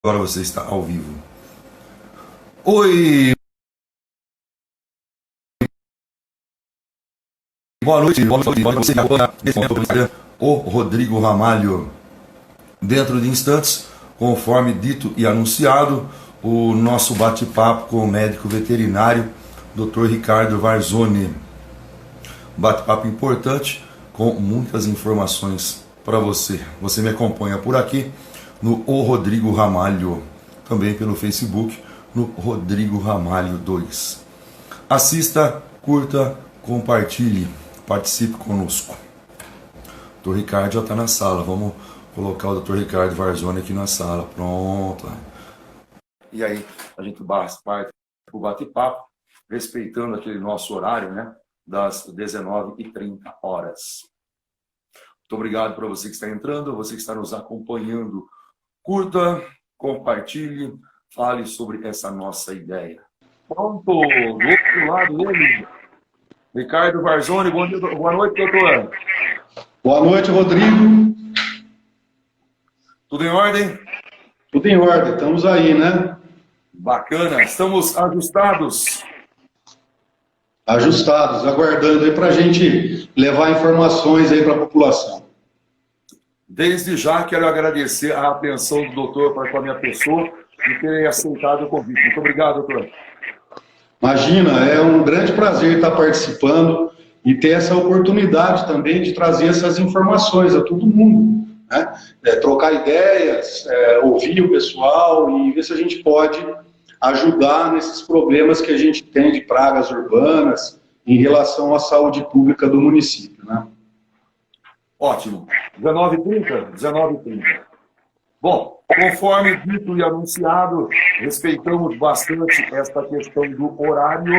Agora você está ao vivo. Oi, boa noite. Você acompanha nesse momento no Instagram o Rodrigo Ramalho. Dentro de instantes, conforme dito e anunciado, o nosso bate-papo com o médico veterinário, Dr. Ricardo Varzoni. Bate-papo importante com muitas informações para você. Você me acompanha por aqui no O Rodrigo Ramalho, também pelo Facebook, no Rodrigo Ramalho 2. Assista, curta, compartilhe, participe conosco. O Dr. Ricardo já está na sala, vamos colocar o Dr. Ricardo Varzoni aqui na sala, pronto. E aí, a gente parte o bate-papo, respeitando aquele nosso horário, né, das 19h30. Muito obrigado para você que está entrando, você que está nos acompanhando. Curta, compartilhe, fale sobre essa nossa ideia. Pronto, do outro lado dele, Ricardo Varzoni. Boa noite, doutor. Boa noite, Rodrigo. Tudo em ordem? Tudo em ordem, estamos aí, né? Bacana, estamos ajustados. Ajustados, aguardando aí para a gente levar informações aí para a população. Desde já quero agradecer a atenção do doutor para com a minha pessoa e ter aceitado o convite. Muito obrigado, doutor. Imagina, é um grande prazer estar participando e ter essa oportunidade também de trazer essas informações a todo mundo, né? Trocar ideias, ouvir o pessoal e ver se a gente pode ajudar nesses problemas que a gente tem de pragas urbanas em relação à saúde pública do município, né? Ótimo. 19h30? 19h30. Bom, conforme dito e anunciado, respeitamos bastante esta questão do horário.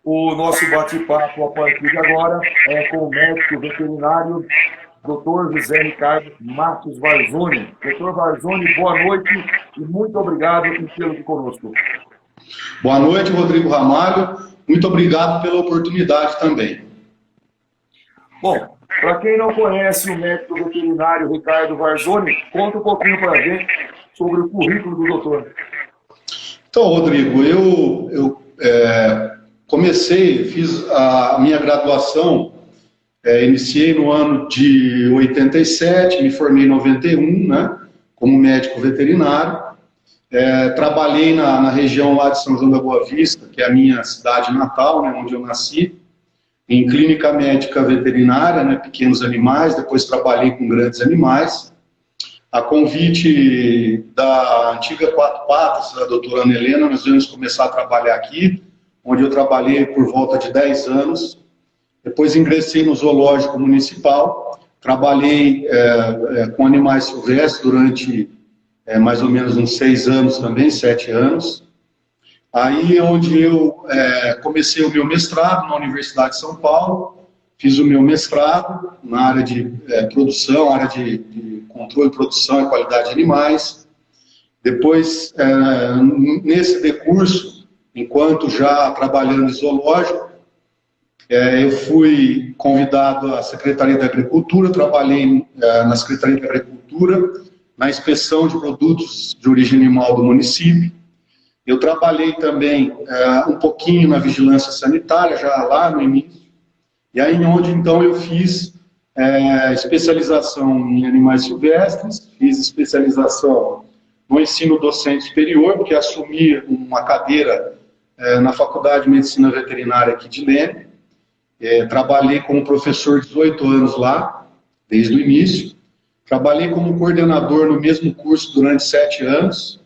O nosso bate-papo a partir de agora é com o médico veterinário, Dr. José Ricardo Matos Varzoni. Dr. Varzoni, boa noite e muito obrigado por tê-lo aqui conosco. Boa noite, Rodrigo Ramalho. Muito obrigado pela oportunidade também. Bom, para quem não conhece o médico veterinário Ricardo Varzoni, conta um pouquinho para a gente sobre o currículo do doutor. Então, Rodrigo, eu fiz a minha graduação, iniciei no ano de 87, me formei em 91, né, como médico veterinário. Trabalhei na região lá de São João da Boa Vista, que é a minha cidade natal, né, onde eu nasci, em clínica médica veterinária, né, pequenos animais, depois trabalhei com grandes animais. A convite da antiga Quatro Patas, a doutora Ana Helena, nós viemos começar a trabalhar aqui, onde eu trabalhei por volta de 10 anos. Depois ingressei no zoológico municipal, trabalhei com animais silvestres durante mais ou menos uns 6 anos também, 7 anos. Aí é onde eu comecei o meu mestrado na Universidade de São Paulo, fiz o meu mestrado na área de produção, área de controle, produção e qualidade de animais. Depois, nesse decurso, enquanto já trabalhando em zoológico, eu fui convidado à Secretaria da Agricultura, trabalhei na Secretaria da Agricultura, na inspeção de produtos de origem animal do município. Eu trabalhei também um pouquinho na vigilância sanitária, já lá no início, e aí onde então eu fiz especialização em animais silvestres, fiz especialização no ensino docente superior, porque assumi uma cadeira na Faculdade de Medicina Veterinária aqui de Leme. Trabalhei como professor 18 anos lá, desde o início. Trabalhei como coordenador no mesmo curso durante 7 anos.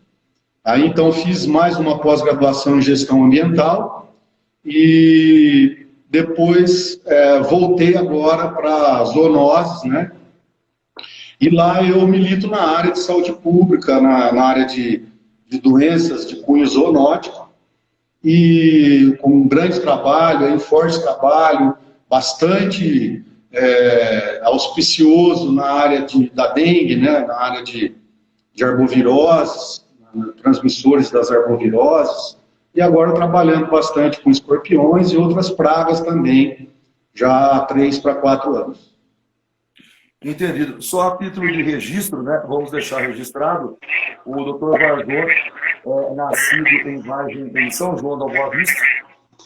Aí, então, fiz mais uma pós-graduação em gestão ambiental e depois voltei agora para zoonoses, né? E lá eu milito na área de saúde pública, na área de doenças de cunho zoonótico e com um grande trabalho, um forte trabalho, bastante auspicioso na área da dengue, né? Na área de arboviroses, transmissores das arboviroses, e agora trabalhando bastante com escorpiões e outras pragas também, já há 3 para 4 anos. Entendido. Só a título de registro, né? Vamos deixar registrado, o doutor Vargon é nascido em Vargem, em São João da Boa Vista.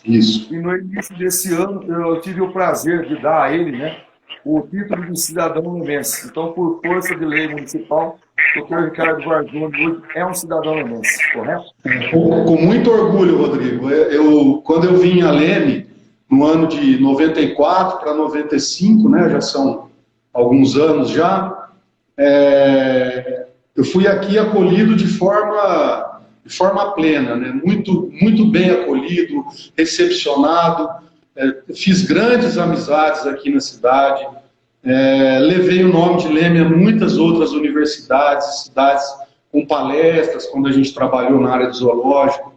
Isso. E no início desse ano eu tive o prazer de dar a ele, né, o título de cidadão lemense. Então, por força de lei municipal, o doutor Ricardo Vargon hoje é um cidadão lemense, correto? Com muito orgulho, Rodrigo. Quando eu vim a Leme, no ano de 94 para 95, né, já são alguns anos já, eu fui aqui acolhido de forma plena, né, muito bem acolhido, recepcionado, fiz grandes amizades aqui na cidade, levei o nome de Leme a muitas outras universidades, cidades com palestras, quando a gente trabalhou na área do zoológico,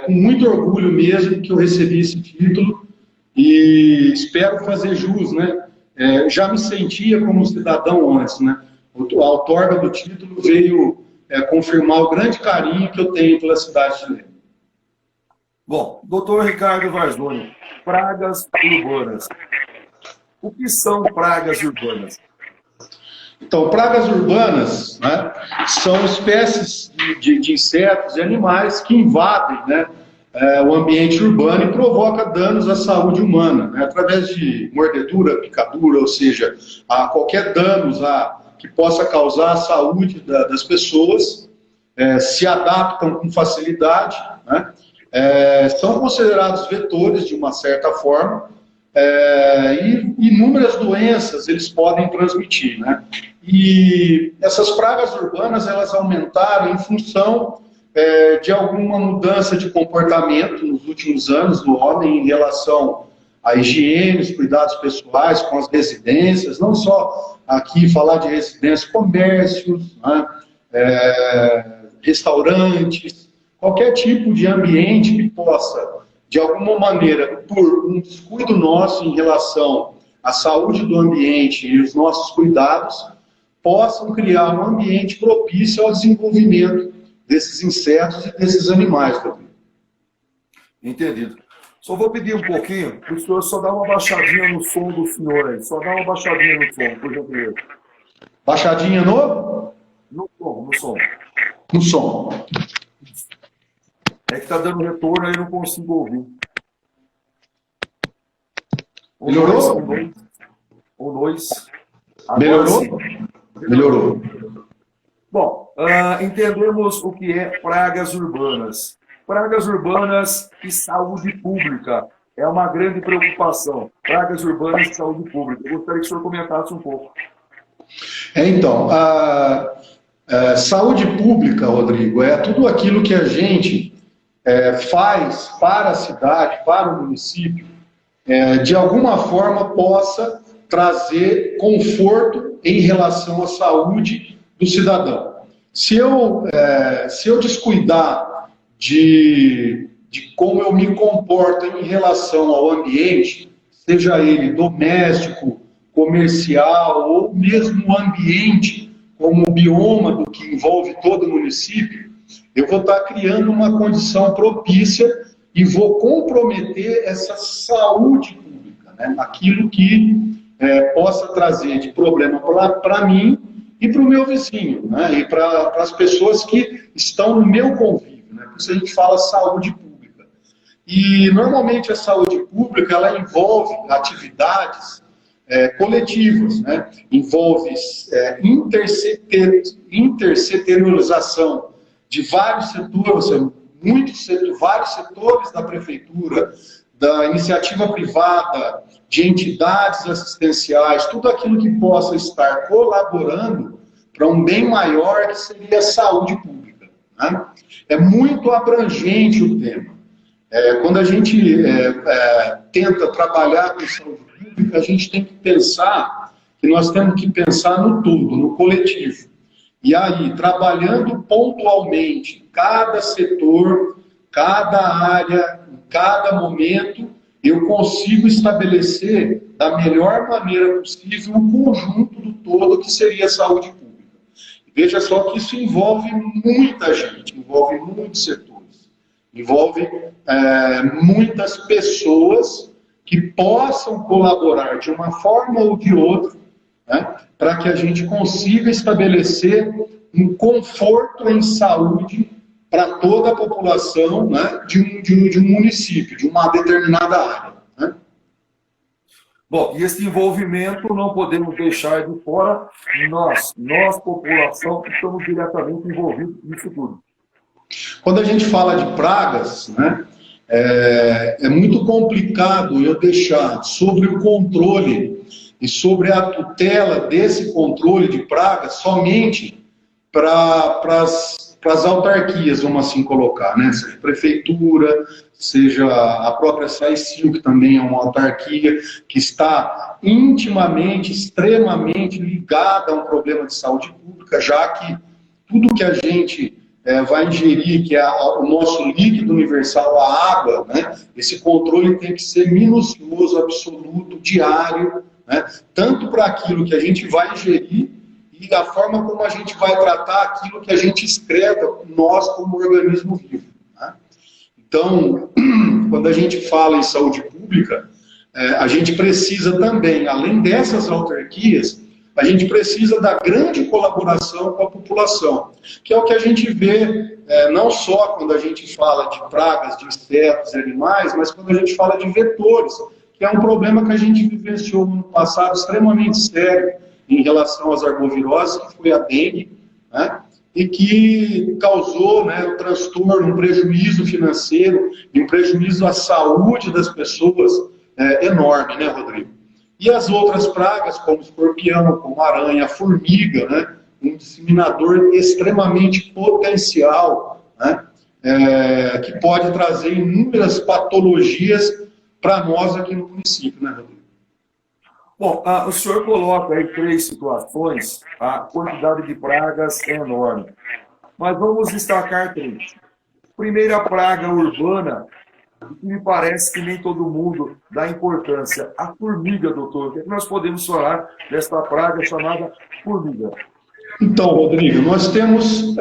com muito orgulho mesmo que eu recebi esse título e espero fazer jus, né? Já me sentia como cidadão antes, né? A outorga do título veio confirmar o grande carinho que eu tenho pela cidade de Leme. Bom, doutor Ricardo Varzoni, pragas urbanas. O que são pragas urbanas? Então, pragas urbanas, né, são espécies de insetos e animais que invadem, né, o ambiente urbano e provocam danos à saúde humana, né, através de mordedura, picadura, ou seja, qualquer danos que possa causar à saúde das pessoas, se adaptam com facilidade, né, são considerados vetores de uma certa forma, e inúmeras doenças eles podem transmitir, né? E essas pragas urbanas, elas aumentaram em função de alguma mudança de comportamento nos últimos anos do homem em relação à higiene, os cuidados pessoais com as residências, não só aqui falar de residências, comércios, né? Restaurantes, qualquer tipo de ambiente que possa, de alguma maneira, por um descuido nosso em relação à saúde do ambiente e os nossos cuidados, possam criar um ambiente propício ao desenvolvimento desses insetos e desses animais também. Entendido. Só vou pedir um pouquinho, para o senhor só dar uma baixadinha no som do senhor aí. Só dá uma baixadinha no som, por gentileza. Baixadinha no? No som. No som. É que está dando retorno aí, eu não consigo ouvir. Melhorou? Um, dois. Melhorou? Sim. Melhorou. Bom, entendemos o que é pragas urbanas. Pragas urbanas e saúde pública é uma grande preocupação. Pragas urbanas e saúde pública. Eu gostaria que o senhor comentasse um pouco. Então, saúde pública, Rodrigo, é tudo aquilo que a gente faz para a cidade, para o município, de alguma forma possa trazer conforto em relação à saúde do cidadão. Se eu descuidar de como eu me comporto em relação ao ambiente, seja ele doméstico, comercial ou mesmo o ambiente como o bioma do que envolve todo o município, eu vou estar criando uma condição propícia e vou comprometer essa saúde pública, né? Aquilo que possa trazer de problema para mim e para o meu vizinho, né? E para as pessoas que estão no meu convívio, né? Por isso a gente fala saúde pública. E normalmente a saúde pública ela envolve atividades coletivas, né? Envolve intersetorialização de vários setores, vários setores da prefeitura, da iniciativa privada, de entidades assistenciais, tudo aquilo que possa estar colaborando para um bem maior que seria a saúde pública, né? É muito abrangente o tema. Quando a gente tenta trabalhar com saúde pública, a gente tem que pensar que nós temos que pensar no todo, no coletivo. E aí, trabalhando pontualmente cada setor, cada área, em cada momento, eu consigo estabelecer da melhor maneira possível o conjunto do todo que seria a saúde pública. Veja só que isso envolve muita gente, envolve muitos setores, envolve muitas pessoas que possam colaborar de uma forma ou de outra né, para que a gente consiga estabelecer um conforto em saúde para toda a população, né, de um município, de uma determinada área. Né? Bom, e esse envolvimento não podemos deixar de fora nós população, que estamos diretamente envolvidos nisso tudo. Quando a gente fala de pragas, né, é muito complicado eu deixar sobre o controle e sobre a tutela desse controle de pragas somente para as autarquias, vamos assim colocar, né? Seja prefeitura, seja a própria SAICIL, que também é uma autarquia que está intimamente, extremamente ligada a um problema de saúde pública, já que tudo que a gente vai ingerir, que é o nosso líquido universal, a água, né? Esse controle tem que ser minucioso, absoluto, diário, né? Tanto para aquilo que a gente vai ingerir e da forma como a gente vai tratar aquilo que a gente excreta, nós como organismo vivo. Né? Então, quando a gente fala em saúde pública, a gente precisa também, além dessas autarquias, a gente precisa da grande colaboração com a população, que é o que a gente vê não só quando a gente fala de pragas, de insetos e animais, mas quando a gente fala de vetores, que é um problema que a gente vivenciou no ano passado extremamente sério em relação às arboviroses, que foi a dengue, né, e que causou, né, um transtorno, um prejuízo financeiro, um prejuízo à saúde das pessoas enorme, né, Rodrigo? E as outras pragas, como escorpião, como aranha, formiga, né, um disseminador extremamente potencial, né, que pode trazer inúmeras patologias para nós aqui no município, né, Rodrigo? Bom, o senhor coloca aí 3 situações, a quantidade de pragas é enorme, mas vamos destacar 3. Primeira praga urbana, que me parece que nem todo mundo dá importância. A formiga, doutor. O que nós podemos falar desta praga chamada formiga? Então, Rodrigo, nós temos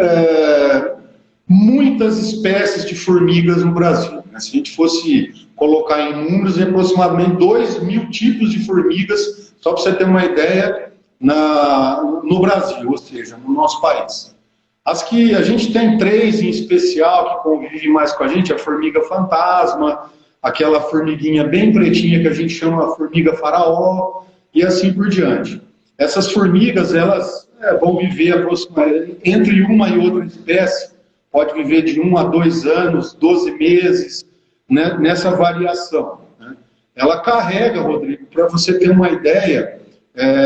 muitas espécies de formigas no Brasil. Né? Se a gente fosse colocar em números, aproximadamente 2.000 tipos de formigas, só para você ter uma ideia, no Brasil, ou seja, no nosso país. As que a gente tem 3 em especial que convivem mais com a gente, a formiga fantasma, aquela formiguinha bem pretinha que a gente chama formiga faraó, e assim por diante. Essas formigas, elas vão viver aproximadamente, entre uma e outra espécie, pode viver de 1 a 2 anos, 12 meses, né, nessa variação. Né? Ela carrega, Rodrigo, para você ter uma ideia,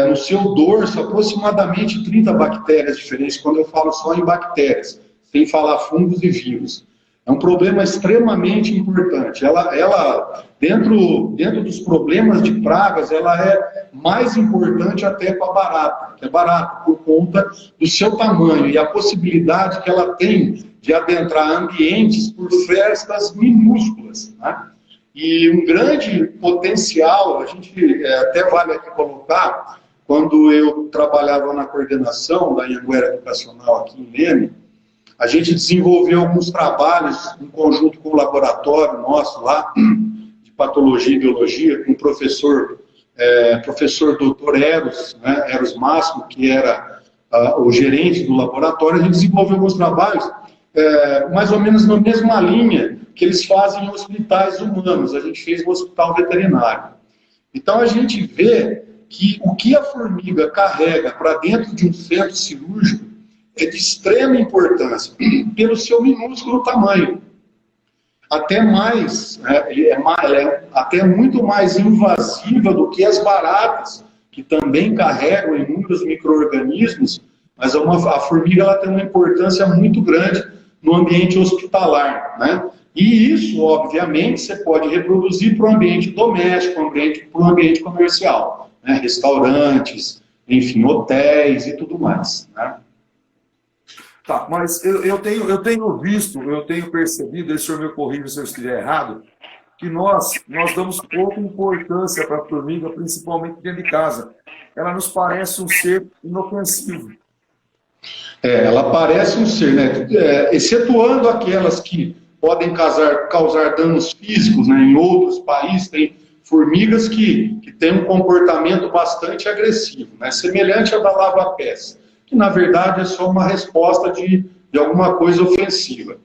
no seu dorso, aproximadamente 30 bactérias diferentes, quando eu falo só em bactérias, sem falar fungos e vírus. É um problema extremamente importante. Ela dentro dos problemas de pragas, ela é mais importante até para a barata, que é barata por conta do seu tamanho e a possibilidade que ela tem de adentrar ambientes por frestas minúsculas, né? E um grande potencial, a gente até vale aqui colocar, quando eu trabalhava na coordenação da Anhanguera Educacional aqui em Leme, a gente desenvolveu alguns trabalhos em conjunto com o laboratório nosso lá, de patologia e biologia, com o professor doutor Eros, né, Eros Máximo, que era o gerente do laboratório. A gente desenvolveu alguns trabalhos mais ou menos na mesma linha que eles fazem em hospitais humanos. A gente fez no hospital veterinário. Então a gente vê que o que a formiga carrega para dentro de um centro cirúrgico é de extrema importância, pelo seu minúsculo tamanho. Até mais, ela é até muito mais invasiva do que as baratas, que também carregam inúmeros micro-organismos, mas a formiga ela tem uma importância muito grande no ambiente hospitalar, né? E isso, obviamente, você pode reproduzir para o ambiente doméstico, para o ambiente comercial, né? Restaurantes, enfim, hotéis e tudo mais, né? Tá, mas eu tenho visto, eu tenho percebido, e o senhor me corrija se eu estiver errado, que nós damos pouca importância para a formiga, principalmente dentro de casa. Ela nos parece um ser inofensivo. Ela parece um ser, né? Excetuando aquelas que podem causar danos físicos, né? Em outros países tem formigas que têm um comportamento bastante agressivo, né? Semelhante à da lava-pés, que na verdade é só uma resposta de alguma coisa ofensiva.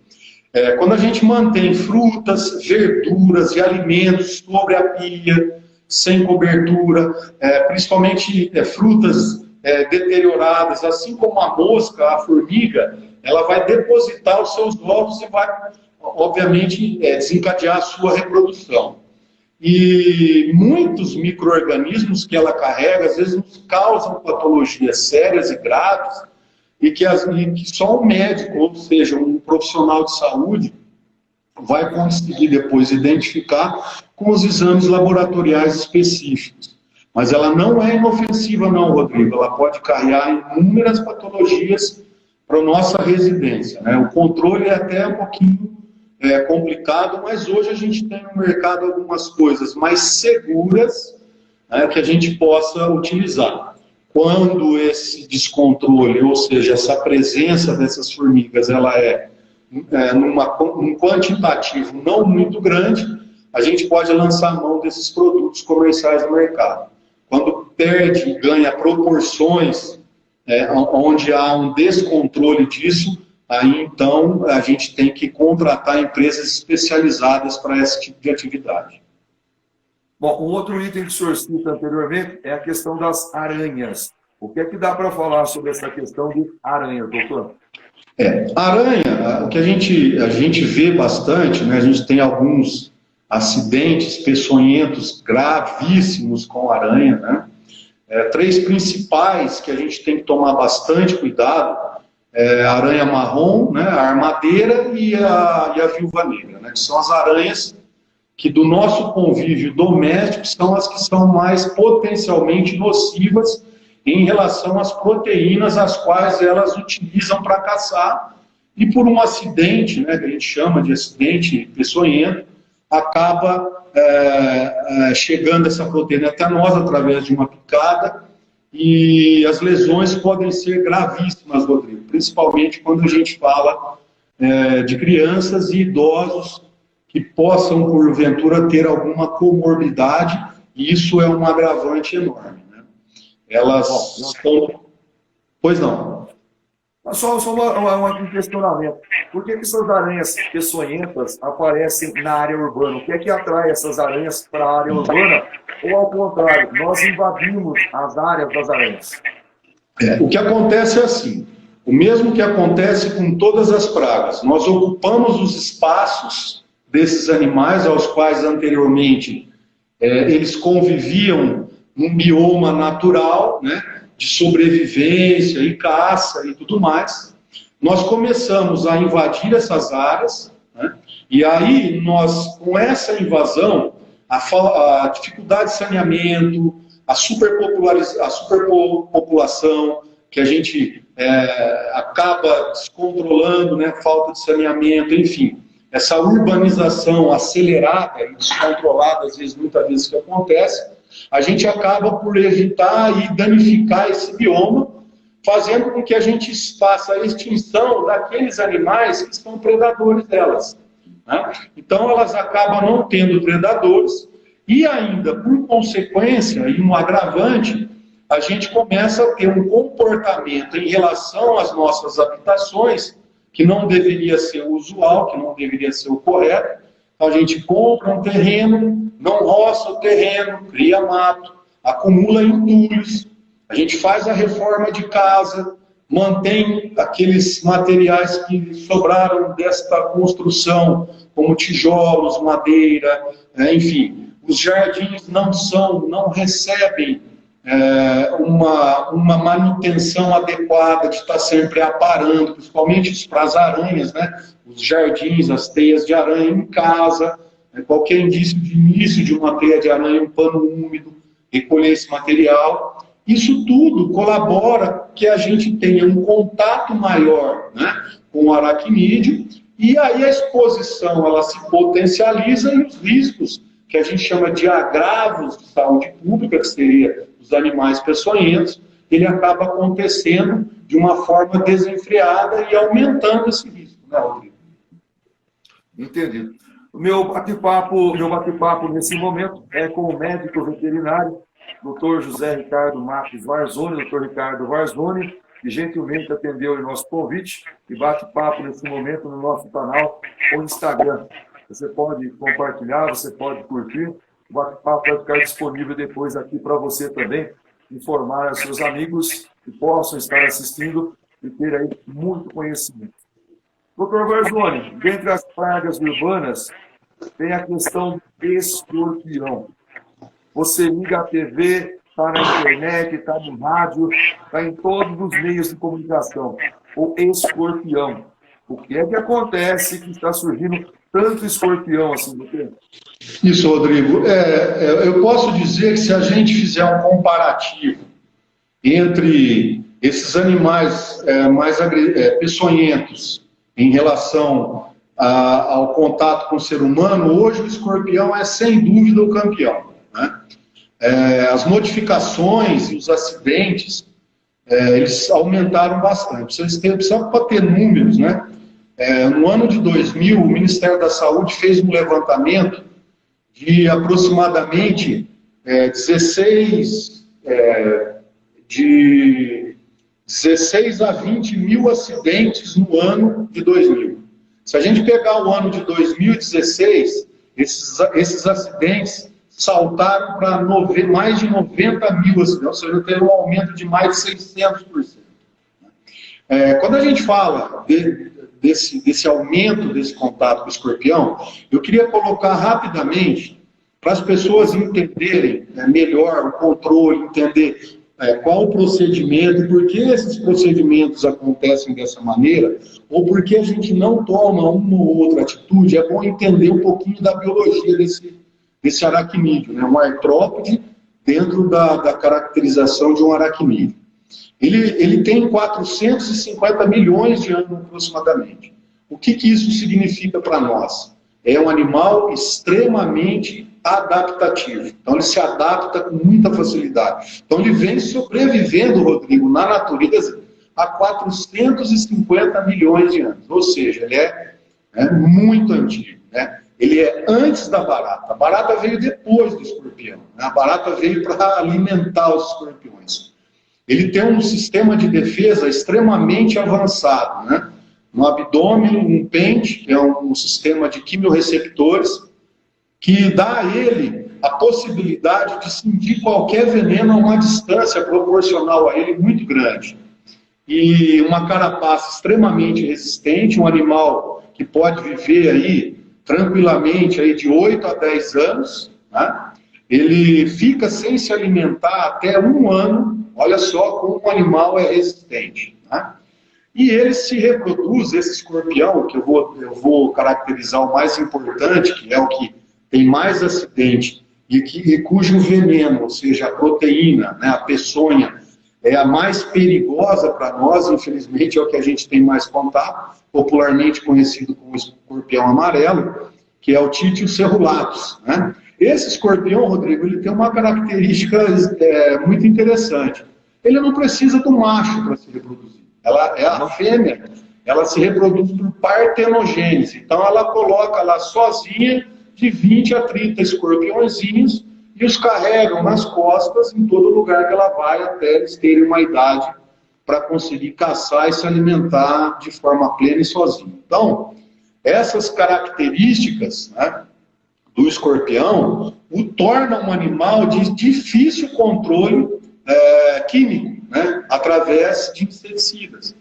Quando a gente mantém frutas, verduras e alimentos sobre a pia, sem cobertura, principalmente frutas deterioradas, assim como a mosca, a formiga, ela vai depositar os seus ovos e vai, obviamente, desencadear a sua reprodução. E muitos micro-organismos que ela carrega, às vezes, nos causam patologias sérias e graves, e que só um médico, ou seja, um profissional de saúde, vai conseguir depois identificar com os exames laboratoriais específicos. Mas ela não é inofensiva não, Rodrigo, ela pode carregar inúmeras patologias para a nossa residência, né? O controle é até um pouquinho complicado, mas hoje a gente tem no mercado algumas coisas mais seguras, né, que a gente possa utilizar. Quando esse descontrole, ou seja, essa presença dessas formigas, ela num quantitativo não muito grande, a gente pode lançar a mão desses produtos comerciais no mercado. Quando perde e ganha proporções onde há um descontrole disso, aí então a gente tem que contratar empresas especializadas para esse tipo de atividade. Bom, um outro item que o senhor cita anteriormente é a questão das aranhas. O que é que dá para falar sobre essa questão de aranhas, doutor? Aranha, o que a gente vê bastante, né, a gente tem alguns acidentes peçonhentos gravíssimos com aranha, né? Três principais que a gente tem que tomar bastante cuidado: a aranha marrom, né, a armadeira e a viúva negra, né, que são as aranhas que do nosso convívio doméstico são as que são mais potencialmente nocivas em relação às proteínas as quais elas utilizam para caçar, e por um acidente, né, que a gente chama de acidente peçonhento, acaba chegando essa proteína até nós através de uma picada, e as lesões podem ser gravíssimas, Rodrigo, principalmente quando a gente fala de crianças e idosos que possam, porventura, ter alguma comorbidade, e isso é um agravante enorme, né? Elas estão... Pois não. Só um questionamento. Por que essas aranhas peçonhentas aparecem na área urbana? O que é que atrai essas aranhas para a área urbana? Ou, ao contrário, nós invadimos as áreas das aranhas? O que acontece é assim, o mesmo que acontece com todas as pragas. Nós ocupamos os espaços desses animais, aos quais anteriormente eles conviviam num bioma natural, né, de sobrevivência e caça e tudo mais. Nós começamos a invadir essas áreas, né, e aí nós, com essa invasão, a dificuldade de saneamento, a superpopulação, que a gente acaba descontrolando, né, falta de saneamento, enfim, essa urbanização acelerada e descontrolada, muitas vezes que acontece, a gente acaba por evitar e danificar esse bioma, fazendo com que a gente faça a extinção daqueles animais que são predadores delas, né? Então elas acabam não tendo predadores, e ainda, por consequência, e um agravante, a gente começa a ter um comportamento em relação às nossas habitações que não deveria ser o usual, que não deveria ser o correto. A gente compra um terreno, não roça o terreno, cria mato, acumula entulhos, a gente faz a reforma de casa, mantém aqueles materiais que sobraram desta construção, como tijolos, madeira, enfim. Os jardins não recebem uma manutenção adequada de estar sempre aparando, principalmente para as aranhas, né? Os jardins, as teias de aranha em casa, qualquer indício de início de uma teia de aranha, um pano úmido, recolher esse material. Isso tudo colabora que a gente tenha um contato maior, né, com o aracnídeo, e aí a exposição ela se potencializa, e os riscos que a gente chama de agravos de saúde pública, que seria os animais peçonhentos, ele acaba acontecendo de uma forma desenfreada e aumentando esse risco, né, Rodrigo? Entendido. Meu bate-papo nesse momento é com o médico veterinário, Dr. José Ricardo Marques Varzoni, Dr. Ricardo Varzoni, que gentilmente atendeu o nosso convite e bate-papo nesse momento no nosso canal ou Instagram. Você pode compartilhar, você pode curtir, o bate-papo vai ficar disponível depois aqui para você também, informar aos seus amigos que possam estar assistindo e ter aí muito conhecimento. Doutor Varzoni, dentre as pragas urbanas, tem a questão do escorpião. Você liga a TV, está na internet, está no rádio, está em todos os meios de comunicação. O escorpião. O que é que acontece que está surgindo tanto escorpião assim, doutor? Isso, Rodrigo. Eu posso dizer que se a gente fizer um comparativo entre esses animais mais peçonhentos em relação ao contato com o ser humano, hoje o escorpião é sem dúvida o campeão, né? As notificações e os acidentes, eles aumentaram bastante. Só para ter números, né? No ano de 2000, o Ministério da Saúde fez um levantamento de aproximadamente 16 a 20 mil acidentes no ano de 2000. Se a gente pegar o ano de 2016, esses acidentes saltaram para mais de 90 mil acidentes, ou seja, teve um aumento de mais de 600%. Quando a gente fala desse aumento desse contato com o escorpião, eu queria colocar rapidamente para as pessoas entenderem melhor o controle, entender qual o procedimento e por que esses procedimentos acontecem dessa maneira, ou por que a gente não toma uma ou outra atitude. É bom entender um pouquinho da biologia desse aracnídeo, né? Um artrópode dentro da caracterização de um aracnídeo. Ele tem 450 milhões de anos aproximadamente. O que isso significa para nós? É um animal extremamente adaptativo. Então ele se adapta com muita facilidade. Então ele vem sobrevivendo, Rodrigo, na natureza há 450 milhões de anos. Ou seja, ele é muito antigo, né? Ele é antes da barata. A barata veio depois do escorpião, né? A barata veio para alimentar os escorpiões. Ele tem um sistema de defesa extremamente avançado, né? No abdômen, um pente, que é um sistema de quimiorreceptores, que dá a ele a possibilidade de cindir qualquer veneno a uma distância proporcional a ele muito grande. E uma carapaça extremamente resistente, um animal que pode viver aí tranquilamente aí de 8 a 10 anos, né? Ele fica sem se alimentar até 1 ano, olha só como um animal é resistente, né? E ele se reproduz, esse escorpião, que eu vou caracterizar o mais importante, que é o que tem mais acidente, e cujo veneno, ou seja, a proteína, né, a peçonha, é a mais perigosa para nós, infelizmente é o que a gente tem mais contato, popularmente conhecido como escorpião amarelo, que é o Títio cerulatus, né? Esse escorpião, Rodrigo, ele tem uma característica muito interessante. Ele não precisa do macho para se reproduzir. A fêmea, ela se reproduz por partenogênese. Então ela coloca lá sozinha de 20 a 30 escorpiõezinhos e os carregam nas costas em todo lugar que ela vai até eles terem uma idade para conseguir caçar e se alimentar de forma plena e sozinho. Então, essas características, né, do escorpião o tornam um animal de difícil controle químico, né, através de inseticidas.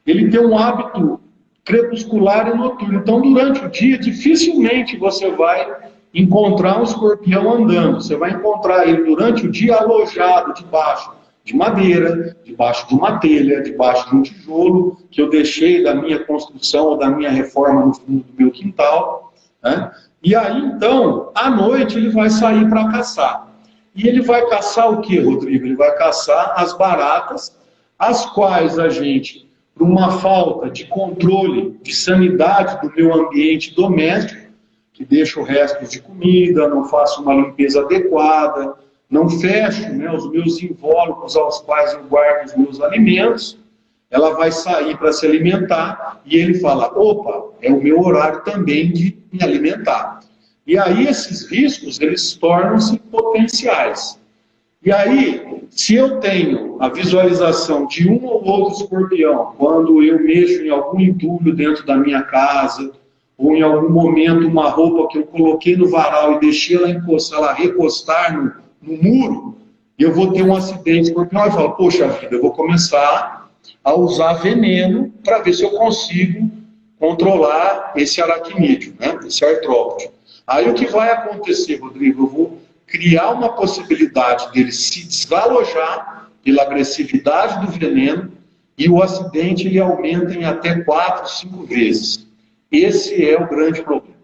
Ele tem um hábito crepuscular e noturno. Então, durante o dia, dificilmente você vai encontrar um escorpião andando. Você vai encontrar ele durante o dia alojado debaixo de madeira, debaixo de uma telha, debaixo de um tijolo que eu deixei da minha construção ou da minha reforma no fundo do meu quintal, né? E aí, então, à noite ele vai sair para caçar. E ele vai caçar o que, Rodrigo? Ele vai caçar as baratas, as quais a gente, por uma falta de controle de sanidade do meu ambiente doméstico, que deixo restos de comida, não faço uma limpeza adequada, não fecho, né, os meus invólucros aos quais eu guardo os meus alimentos, ela vai sair para se alimentar e ele fala, opa, é o meu horário também de me alimentar. E aí esses riscos, eles tornam-se potenciais. E aí, se eu tenho a visualização de um ou outro escorpião, quando eu mexo em algum entulho dentro da minha casa, ou em algum momento uma roupa que eu coloquei no varal e deixei ela recostar no muro, eu vou ter um acidente escorpião e falo, poxa vida, eu vou começar a usar veneno para ver se eu consigo controlar esse aracnídeo, né? Esse artrópode. Aí o que vai acontecer, Rodrigo? Eu vou criar uma possibilidade dele se desalojar pela agressividade do veneno e o acidente ele aumenta em até 4, 5 vezes. Esse é o grande problema.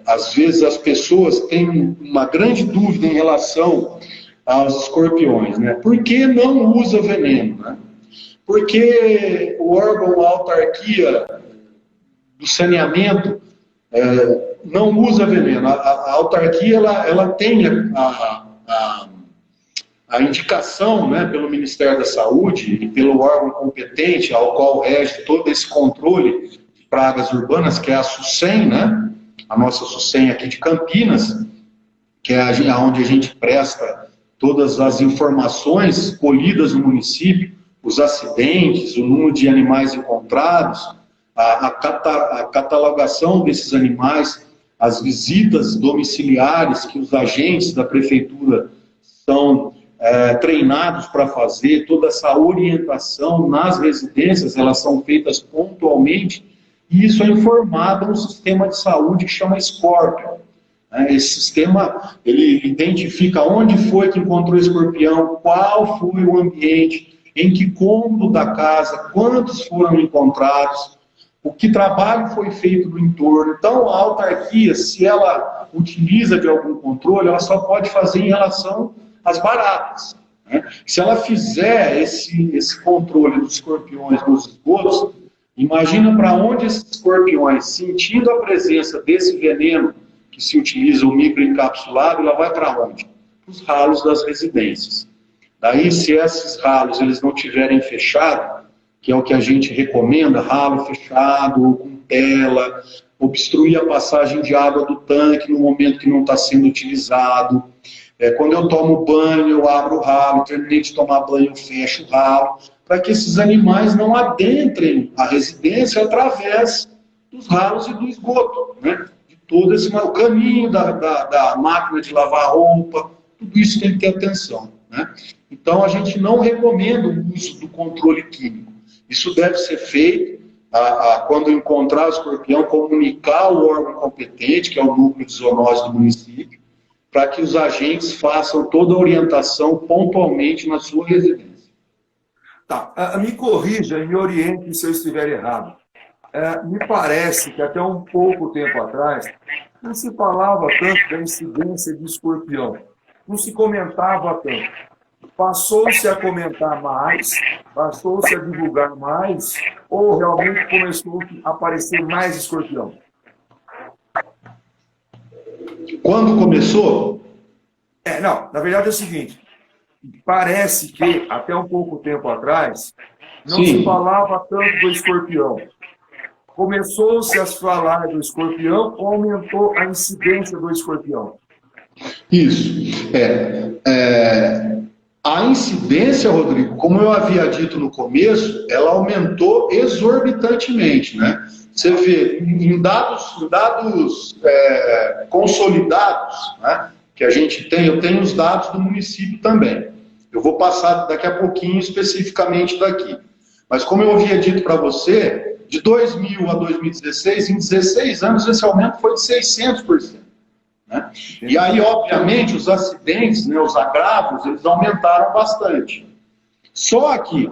Às vezes as pessoas têm uma grande dúvida em relação aos escorpiões, né? Por que não usa veneno, né? Porque o órgão, a autarquia do saneamento não usa veneno. A autarquia ela tem a indicação, né, pelo Ministério da Saúde e pelo órgão competente ao qual rege todo esse controle de pragas urbanas, que é a SUSEM, né? A nossa SUSEM aqui de Campinas, que é onde a gente presta todas as informações colhidas no município, os acidentes, o número de animais encontrados, a catalogação desses animais, as visitas domiciliares que os agentes da prefeitura são treinados para fazer, toda essa orientação nas residências, elas são feitas pontualmente, e isso é informado no sistema de saúde que chama Scorpion. Esse sistema, ele identifica onde foi que encontrou o escorpião, qual foi o ambiente, em que cômodo da casa, quantos foram encontrados, o que trabalho foi feito no entorno. Então, a autarquia, se ela utiliza de algum controle, ela só pode fazer em relação às baratas, né? Se ela fizer esse controle dos escorpiões nos esgotos, imagina para onde esses escorpiões, sentindo a presença desse veneno que se utiliza, o microencapsulado, ela vai para onde? Os ralos das residências. Daí, se esses ralos eles não tiverem fechado, que é o que a gente recomenda, ralo fechado, com tela, obstruir a passagem de água do tanque no momento que não está sendo utilizado. Quando eu tomo banho, eu abro o ralo, terminei de tomar banho, eu fecho o ralo, para que esses animais não adentrem a residência através dos ralos e do esgoto, né? De todo o caminho da máquina de lavar roupa, tudo isso tem que ter atenção, né? Então, a gente não recomenda o uso do controle químico. Isso deve ser feito quando encontrar o escorpião, comunicar o órgão competente, que é o núcleo de zoonose do município, para que os agentes façam toda a orientação pontualmente na sua residência. Tá, me corrija e me oriente se eu estiver errado. Me parece que até um pouco tempo atrás não se falava tanto da incidência de escorpião, não se comentava tanto. Passou-se a comentar mais, passou-se a divulgar mais, ou realmente começou a aparecer mais escorpião? Quando começou? Não, na verdade é o seguinte, parece que até um pouco tempo atrás não se falava tanto do escorpião. Começou-se a falar do escorpião ou aumentou a incidência do escorpião? Isso. A incidência, Rodrigo, como eu havia dito no começo, ela aumentou exorbitantemente, né? Você vê, em dados consolidados, né, que a gente tem, eu tenho os dados do município também. Eu vou passar daqui a pouquinho especificamente daqui. Mas como eu havia dito para você, de 2000 a 2016, em 16 anos, esse aumento foi de 600%. Né? E aí, obviamente, os acidentes, né, os agravos, eles aumentaram bastante. Só que,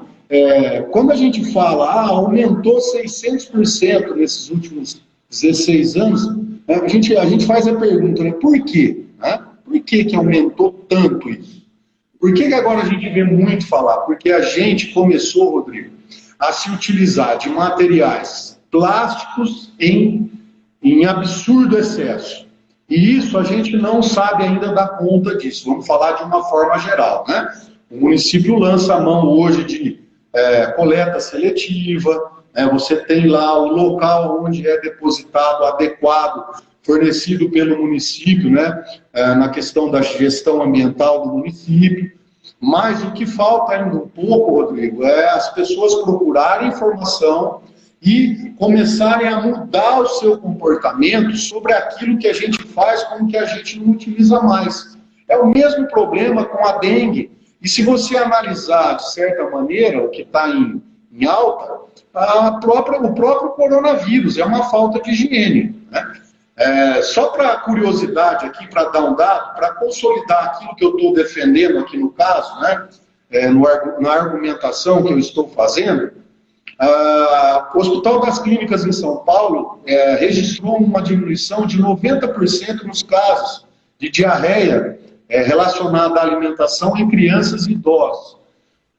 quando a gente fala, aumentou 600% nesses últimos 16 anos, né, a gente faz a pergunta, né, por quê? Né? Por que aumentou tanto isso? Por que agora a gente vê muito falar? Porque a gente começou, Rodrigo, a se utilizar de materiais plásticos em absurdo excesso. E isso a gente não sabe ainda dar conta disso. Vamos falar de uma forma geral, né? O município lança a mão hoje de coleta seletiva, você tem lá o local onde é depositado adequado, fornecido pelo município, né? Na questão da gestão ambiental do município. Mas o que falta ainda um pouco, Rodrigo, é as pessoas procurarem informação e começarem a mudar o seu comportamento sobre aquilo que a gente faz com que a gente não utiliza mais. É o mesmo problema com a dengue. E se você analisar, de certa maneira, o que está em alta, o próprio coronavírus é uma falta de higiene, né? Só para curiosidade aqui, para dar um dado, para consolidar aquilo que eu estou defendendo aqui no caso, né, na argumentação que eu estou fazendo, o Hospital das Clínicas em São Paulo registrou uma diminuição de 90% nos casos de diarreia relacionada à alimentação em crianças e idosos.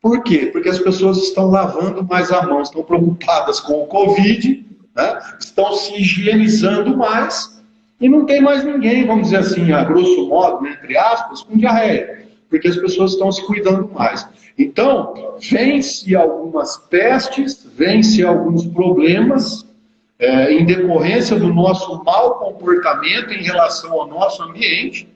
Por quê? Porque as pessoas estão lavando mais a mão, estão preocupadas com o Covid, né? Estão se higienizando mais e não tem mais ninguém, vamos dizer assim, a grosso modo, né, entre aspas, com diarreia, porque as pessoas estão se cuidando mais. Então, vence algumas pestes, vence alguns problemas em decorrência do nosso mau comportamento em relação ao nosso ambiente,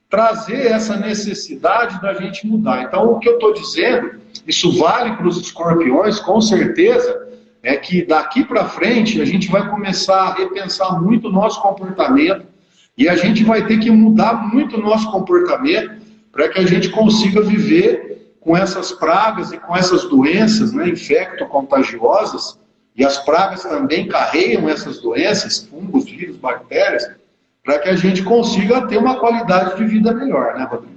trazer essa necessidade da gente mudar. Então, o que eu estou dizendo, isso vale para os escorpiões, com certeza, é que daqui para frente a gente vai começar a repensar muito o nosso comportamento e a gente vai ter que mudar muito o nosso comportamento para que a gente consiga viver com essas pragas e com essas doenças, né, infecto-contagiosas, e as pragas também carregam essas doenças, fungos, vírus, bactérias, para que a gente consiga ter uma qualidade de vida melhor, né, Rodrigo?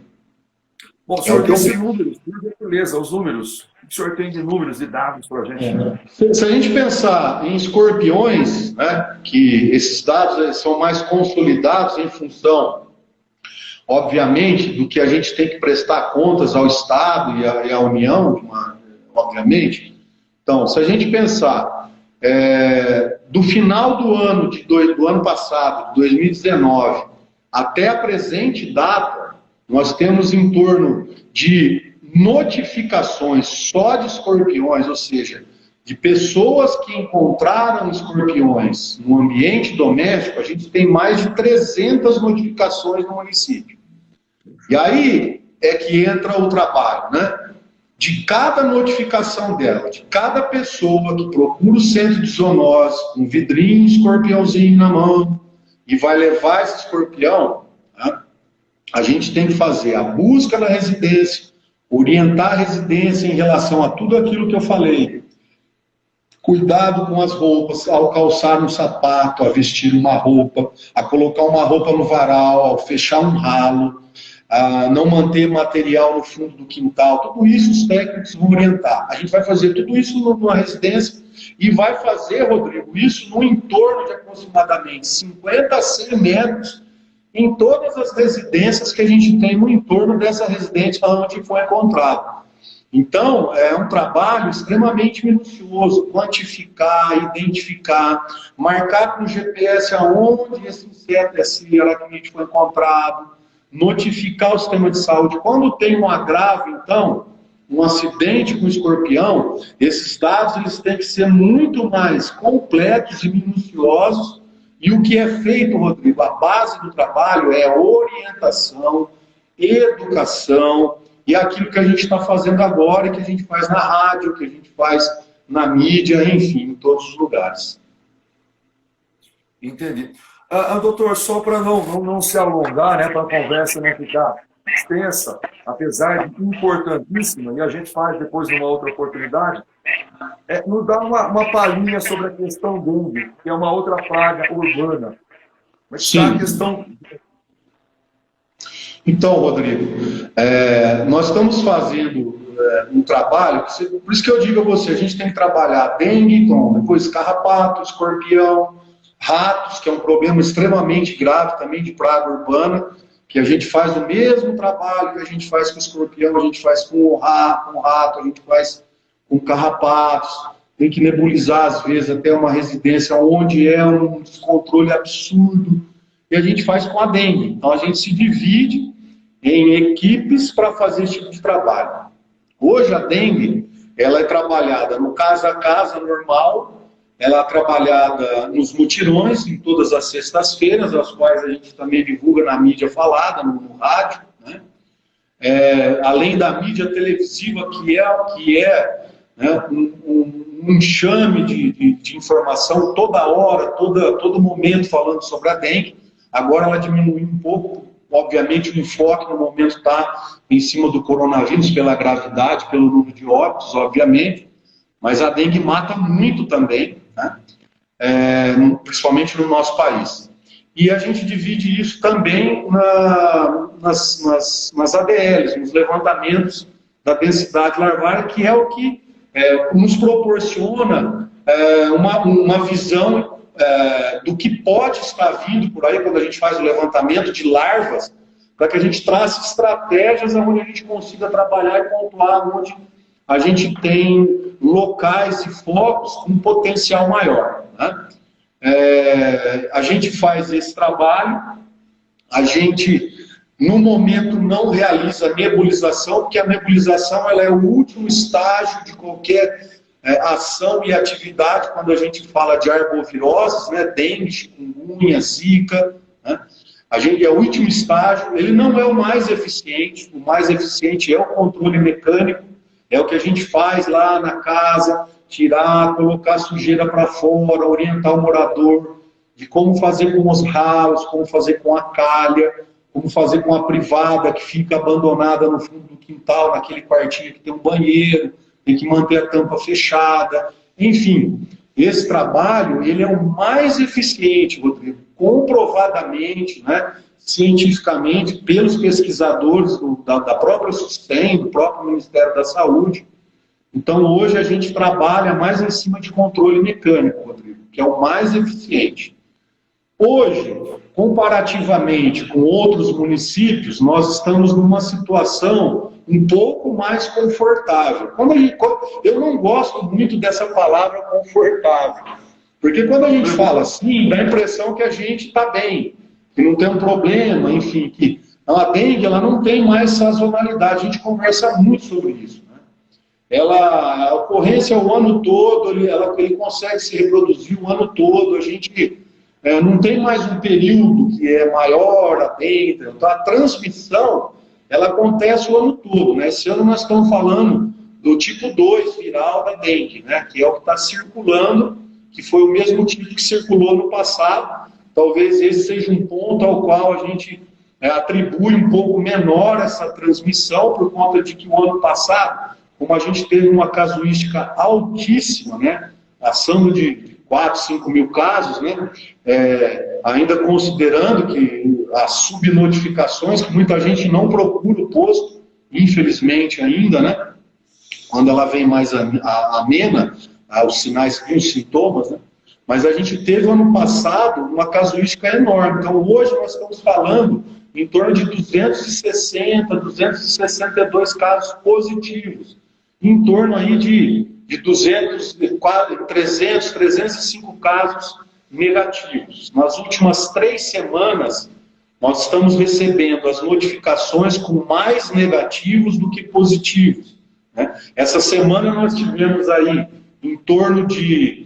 Bom, o senhor tem números, beleza, os números. O senhor tem de números e dados para a gente? Se a gente pensar em escorpiões, né, que esses dados são mais consolidados em função, obviamente, do que a gente tem que prestar contas ao Estado e à União, obviamente. Então, se a gente pensar do final do ano passado, 2019, até a presente data, nós temos em torno de notificações só de escorpiões, ou seja, de pessoas que encontraram escorpiões no ambiente doméstico, a gente tem mais de 300 notificações no município. E aí é que entra o trabalho, né? De cada notificação dela, de cada pessoa que procura o centro de zoonose, um vidrinho, escorpiãozinho na mão, e vai levar esse escorpião, né? A gente tem que fazer a busca na residência, orientar a residência em relação a tudo aquilo que eu falei. Cuidado com as roupas, ao calçar um sapato, a vestir uma roupa, a colocar uma roupa no varal, ao fechar um ralo, a não manter material no fundo do quintal. Tudo isso os técnicos vão orientar. A gente vai fazer tudo isso numa residência e vai fazer, Rodrigo, isso no entorno de aproximadamente 50 a 100 metros em todas as residências que a gente tem no entorno dessa residência onde foi encontrado. Então, é um trabalho extremamente minucioso, quantificar, identificar, marcar com o GPS aonde esse inseto, esse aracnídeo foi encontrado, notificar o sistema de saúde. Quando tem um agravo, então, um acidente com escorpião, esses dados eles têm que ser muito mais completos e minuciosos. E o que é feito, Rodrigo, a base do trabalho é orientação, educação, e aquilo que a gente está fazendo agora, que a gente faz na rádio, que a gente faz na mídia, enfim, em todos os lugares. Entendi. Doutor, só para não se alongar, né, para a conversa não ficar extensa, apesar de importantíssima, e a gente faz depois numa outra oportunidade, nos dá uma palhinha sobre a questão dengue, que é uma outra praga urbana. Mas está a questão... Então, Rodrigo, nós estamos fazendo um trabalho, por isso que eu digo a você, a gente tem que trabalhar dengue, então, depois carrapato, escorpião, ratos, que é um problema extremamente grave também de praga urbana, que a gente faz o mesmo trabalho que a gente faz com o escorpião, a gente faz com o rato, a gente faz com carrapatos, tem que nebulizar às vezes até uma residência onde é um descontrole absurdo, e a gente faz com a dengue. Então a gente se divide em equipes para fazer esse tipo de trabalho. Hoje a dengue, ela é trabalhada no casa a casa normal, ela é trabalhada nos mutirões, em todas as sextas-feiras, as quais a gente também divulga na mídia falada, no rádio, né? Além da mídia televisiva, que é né, um enxame de informação toda hora, todo momento falando sobre a dengue. Agora ela diminuiu um pouco, obviamente o enfoque no momento está em cima do coronavírus, pela gravidade, pelo número de óbitos, obviamente, mas a dengue mata muito também, né? Principalmente no nosso país. E a gente divide isso também nas ADLs, nos levantamentos da densidade larvária, que é o que nos proporciona uma visão do que pode estar vindo por aí quando a gente faz o levantamento de larvas, para que a gente trace estratégias onde a gente consiga trabalhar e pontuar onde a gente tem locais e focos com potencial maior, né? A gente faz esse trabalho, a gente, no momento, não realiza nebulização, porque a nebulização ela é o último estágio de qualquer ação e atividade quando a gente fala de arboviroses, né, dengue, chikungunya, zika, né? A gente é o último estágio, ele não é o mais eficiente é o controle mecânico, é o que a gente faz lá na casa, tirar, colocar a sujeira para fora, orientar o morador de como fazer com os ralos, como fazer com a calha, como fazer com a privada que fica abandonada no fundo do quintal, naquele quartinho que tem um banheiro, tem que manter a tampa fechada. Enfim, esse trabalho ele é o mais eficiente, Rodrigo, comprovadamente, né, cientificamente, pelos pesquisadores da própria SUSTEM, do próprio Ministério da Saúde. Então, hoje a gente trabalha mais em cima de controle mecânico, Rodrigo, que é o mais eficiente. Hoje, comparativamente com outros municípios, nós estamos numa situação um pouco mais confortável. Eu não gosto muito dessa palavra confortável, porque quando a gente fala assim, dá a impressão que a gente está bem, que não tem um problema, enfim, que a dengue ela não tem mais sazonalidade, a gente conversa muito sobre isso. A ocorrência é o ano todo, ele consegue se reproduzir o ano todo, a gente não tem mais um período que é maior, adentro, então a transmissão, ela acontece o ano todo, né? Esse ano nós estamos falando do tipo 2 viral da dengue, né? Que é o que está circulando, que foi o mesmo tipo que circulou no passado, talvez esse seja um ponto ao qual a gente atribui um pouco menor essa transmissão, por conta de que o ano passado, como a gente teve uma casuística altíssima, né, passando de 4, 5 mil casos, né, ainda considerando que as subnotificações, que muita gente não procura o posto, infelizmente ainda, né, quando ela vem mais amena, os sinais e os sintomas, né, mas a gente teve ano passado uma casuística enorme. Então hoje nós estamos falando em torno de 260, 262 casos positivos, em torno aí de 300, 305 casos negativos. Nas últimas 3 semanas, nós estamos recebendo as notificações com mais negativos do que positivos, né? Essa semana nós tivemos aí em torno de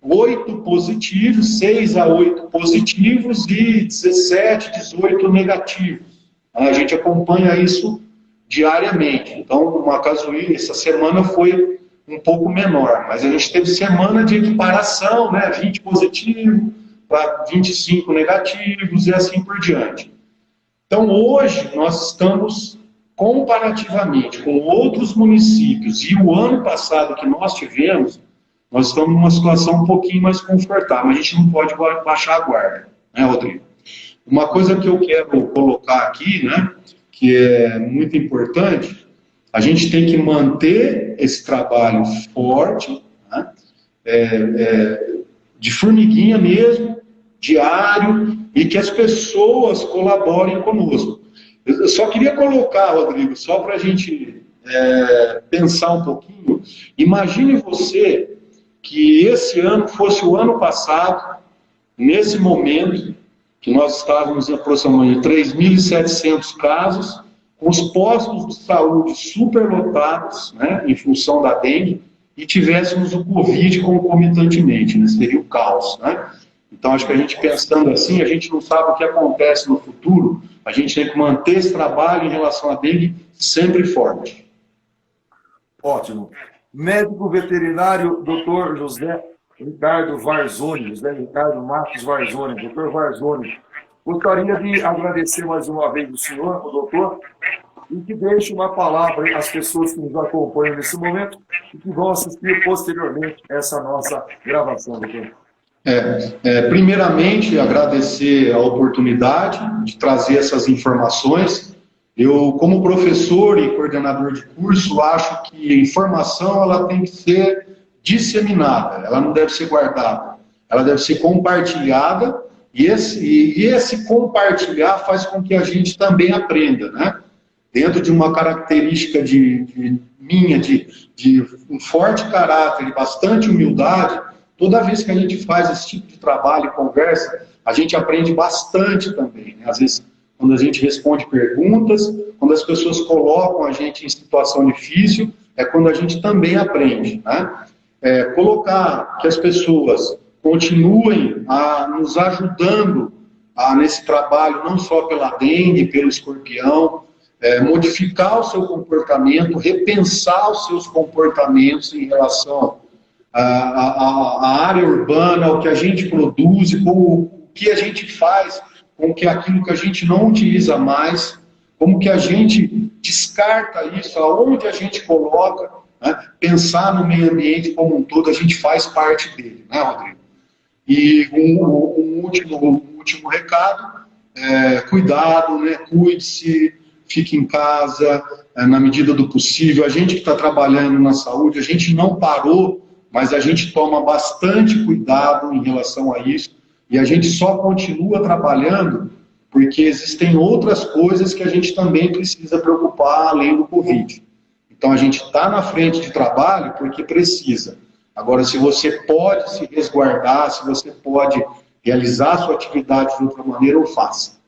8 positivos, 6 a 8 positivos e 17, 18 negativos. A gente acompanha isso diariamente. Então, essa semana foi um pouco menor, mas a gente teve semana de equiparação, né? 20 positivos para 25 negativos e assim por diante. Então, hoje, nós estamos, comparativamente com outros municípios e o ano passado que nós tivemos, nós estamos numa situação um pouquinho mais confortável, mas a gente não pode baixar a guarda, né, Rodrigo? Uma coisa que eu quero colocar aqui, né, que é muito importante, a gente tem que manter esse trabalho forte, né, de formiguinha mesmo, diário, e que as pessoas colaborem conosco. Eu só queria colocar, Rodrigo, só para a gente pensar um pouquinho, imagine você que esse ano fosse o ano passado, nesse momento, que nós estávamos aproximadamente de 3.700 casos, com os postos de saúde superlotados, né, em função da dengue, e tivéssemos o Covid concomitantemente, né, seria o caos, né? Então, acho que a gente pensando assim, a gente não sabe o que acontece no futuro, a gente tem que manter esse trabalho em relação à dengue sempre forte. Ótimo. Médico veterinário, doutor José Ricardo Varzoni, José Ricardo Matos Varzoni, doutor Varzoni. Gostaria de agradecer mais uma vez o senhor, o doutor, e que deixe uma palavra às pessoas que nos acompanham nesse momento e que vão assistir posteriormente essa nossa gravação, doutor. Primeiramente, agradecer a oportunidade de trazer essas informações. Eu, como professor e coordenador de curso, acho que a informação ela tem que ser disseminada, ela não deve ser guardada, ela deve ser compartilhada, e esse compartilhar faz com que a gente também aprenda, né? Dentro de uma característica minha, de um forte caráter e bastante humildade, toda vez que a gente faz esse tipo de trabalho e conversa, a gente aprende bastante também, né? Às vezes, quando a gente responde perguntas, quando as pessoas colocam a gente em situação difícil, é quando a gente também aprende, né? Colocar que as pessoas continuem nos ajudando nesse trabalho, não só pela dengue, pelo escorpião, modificar o seu comportamento, repensar os seus comportamentos em relação à área urbana, ao que a gente produz, o que a gente faz com que aquilo que a gente não utiliza mais, como que a gente descarta isso, aonde a gente coloca, né? Pensar no meio ambiente como um todo, a gente faz parte dele, né, Rodrigo? E um último recado, cuidado, né? Cuide-se, fique em casa, na medida do possível. A gente que está trabalhando na saúde, a gente não parou, mas a gente toma bastante cuidado em relação a isso, e a gente só continua trabalhando porque existem outras coisas que a gente também precisa preocupar além do Covid. Então a gente está na frente de trabalho porque precisa. Agora, se você pode se resguardar, se você pode realizar a sua atividade de outra maneira, ou faça.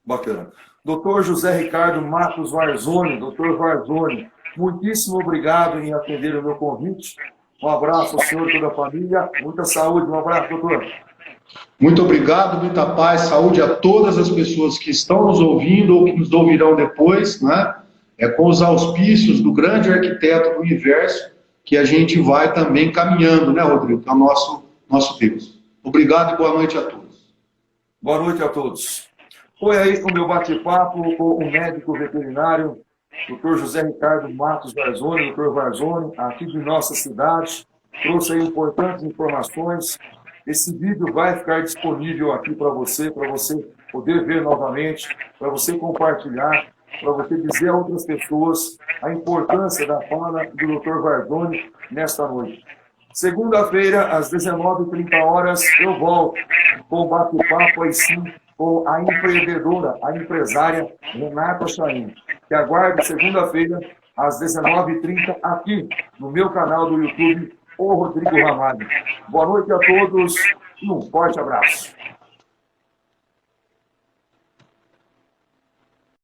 Bacana. Doutor José Ricardo Matos Varzoni, doutor Varzoni, muitíssimo obrigado em atender o meu convite. Um abraço ao senhor e toda a família. Muita saúde. Um abraço, doutor. Muito obrigado, muita paz, saúde a todas as pessoas que estão nos ouvindo ou que nos ouvirão depois, né? Com os auspícios do grande arquiteto do universo que a gente vai também caminhando, né, Rodrigo? Que é o nosso Deus. Obrigado e boa noite a todos. Boa noite a todos. Foi aí o meu bate-papo com o médico veterinário, Dr. José Ricardo Matos Varzoni, Dr. Varzoni, aqui de nossa cidade. Trouxe aí importantes informações. Esse vídeo vai ficar disponível aqui para você poder ver novamente, para você compartilhar, para você dizer a outras pessoas a importância da fala do Dr. Varzoni nesta noite. Segunda-feira, às 19h30, eu volto com o bate-papo aí sim com a empreendedora, a empresária Renata Chaim. Que aguarde segunda-feira, às 19h30, aqui no meu canal do YouTube, o Rodrigo Ramalho. Boa noite a todos e um forte abraço.